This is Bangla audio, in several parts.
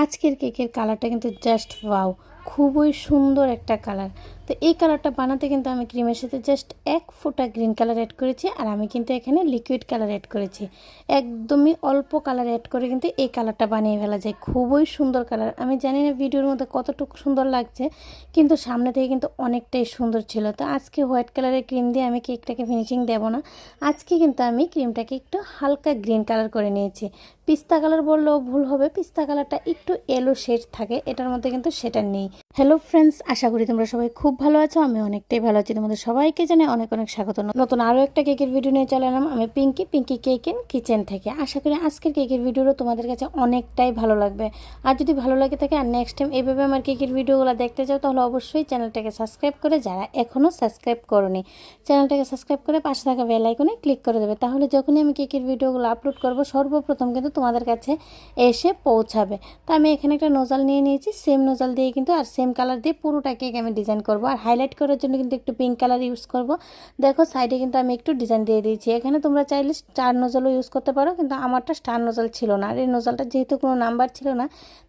আজকের কেকের কালারটা কিন্তু জাস্ট ওয়াও, খুবই সুন্দর একটা কালার। তো এই কালারটা বানাতে কিন্তু আমি ক্রিমের সাথে জাস্ট এক ফোঁটা গ্রিন কালার অ্যাড করেছি, আর আমি কিন্তু এখানে লিকুইড কালার অ্যাড করেছি। একদমই অল্প কালার অ্যাড করে কিন্তু এই কালারটা বানিয়ে ফেলা যায়। খুবই সুন্দর কালার। আমি জানি না ভিডিওর মধ্যে কতটুকু সুন্দর লাগছে, কিন্তু সামনে থেকে কিন্তু অনেকটাই সুন্দর ছিল। তো আজকে হোয়াইট কালারের ক্রিম দিয়ে আমি কেকটাকে ফিনিশিং দেব না। আজকে কিন্তু আমি ক্রিমটাকে একটু হালকা গ্রিন কালার করে নিয়েছি। পিস্তা কালার বললেও ভুল হবে, পিস্তা কালারটা একটু এলো শেড থাকে, এটার মধ্যে কিন্তু সেটা নেই। হ্যালো ফ্রেন্ডস, আশা করি তোমরা সবাই খুব ভালো আছো। আমি অনেকটাই ভালো আছি। তোমাদের সবাইকে জানাই অনেক অনেক স্বাগত। নতুন আরও একটা কেকের ভিডিও নিয়ে চলে এলাম আমি পিঙ্কি কেক এন্ড কিচেন থেকে। আশা করি আজকের কেকের ভিডিওটা তোমাদের কাছে অনেকটাই ভালো লাগবে। আর যদি ভালো লাগে থাকে আর নেক্সট টাইম এইভাবে আমার কেকের ভিডিওগুলো দেখতে চাও, তাহলে অবশ্যই চ্যানেলটাকে সাবস্ক্রাইব করে, যারা এখনও সাবস্ক্রাইব করোনি চ্যানেলটাকে সাবস্ক্রাইব করে পাশে থাকা বেল আইকনে ক্লিক করে দেবে। তাহলে যখনই আমি কেকের ভিডিওগুলো আপলোড করব, সর্বপ্রথম কিন্তু তোমাদের কাছে এসে পৌঁছাবে। তো আমি এখানে একটা নোজাল নিয়ে নিয়েছি। সেম নোজাল দিয়ে কিন্তু আর সেম কালার দিয়ে পুরোটা কেক আমি ডিজাইন করব। আর হাইলাইট করার জন্য কিন্তু একটু পিঙ্ক কালার ইউজ করব। দেখো সাইডে কিন্তু আমি একটু ডিজাইন দিয়ে দিয়েছি। এখানে তোমরা চাইলে স্টার নোজালও ইউজ করতে পারো, কিন্তু আমারটা স্টার নোজাল ছিল না। আর এই নোজালটা যেহেতু কোনো নাম্বার ছিল না,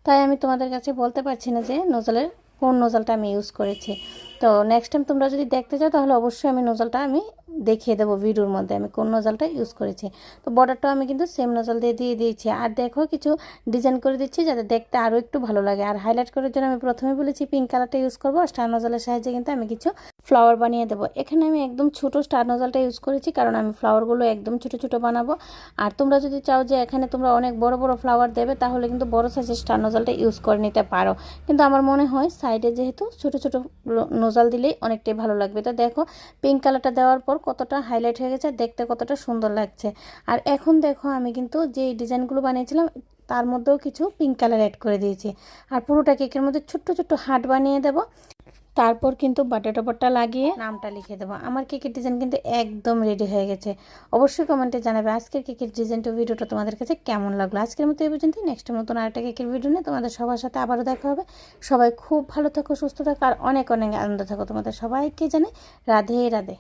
তাই আমি তোমাদের কাছে বলতে পারছি না যে নোজালের কোন নোজালটা আমি ইউজ করেছি। তো নেক্সট টাইম তোমরা যদি দেখতে চাও, তাহলে অবশ্যই আমি নোজালটা আমি দেখিয়ে দেবো ভিডিওর মধ্যে আমি কোন নোজালটা ইউজ করেছি। তো বর্ডারটাও আমি কিন্তু সেম নোজাল দিয়ে দিয়েছি। আর দেখো কিছু ডিজাইন করে দিচ্ছি যাতে দেখতে আরও একটু ভালো লাগে। আর হাইলাইট করার জন্য আমি প্রথমে বলেছি পিঙ্ক কালারটা ইউজ করবো। আর স্টার নোজালের সাহায্যে কিন্তু আমি কিছু ফ্লাওয়ার বানিয়ে দেবো। এখানে আমি একদম ছোট স্টার নোজালটা ইউজ করেছি, কারণ আমি ফ্লাওয়ারগুলো একদম ছোট ছোট বানাবো। আর তোমরা যদি চাও যে এখানে তোমরা অনেক বড় বড় ফ্লাওয়ার দেবে, তাহলে কিন্তু বড় সাইজের স্টার নোজালটা ইউজ করে নিতে পারো। কিন্তু আমার মনে হয় সাইডে যেহেতু ছোট ছোট নোজাল দিলেই অনেকটাই ভালো লাগবে। তো দেখো পিঙ্ক কালারটা দেওয়ার পর কতটা হাইলাইট হয়ে গেছে, দেখতে কতটা সুন্দর লাগছে। আর এখন দেখো আমি কিন্তু যে ডিজাইনগুলো বানিয়েছিলাম তার মধ্যেও কিছু পিঙ্ক কালার অ্যাড করে দিয়েছি। আর পুরোটা কেকের মধ্যে ছোট্ট ছোট্ট হার্ট বানিয়ে দেবো। তারপর কিন্তু বাটার টপারটা লাগিয়ে নামটা লিখে দেবো। আমার কেকের ডিজাইন কিন্তু একদম রেডি হয়ে গেছে। অবশ্যই কমেন্টে জানাবে আজকের কেকের ডিজাইনটা ভিডিওটা তোমাদের কাছে কেমন লাগলো। আজকের মতো এই পর্যন্তই। নেক্সট নতুন আরেকটা কেকের ভিডিও নিয়ে তোমাদের সবার সাথে আবারও দেখা হবে। সবাই খুব ভালো থাকো, সুস্থ থাকো, আর অনেক অনেক আনন্দ থাকো। তোমাদের সবাইকে জানাই রাধে রাধে।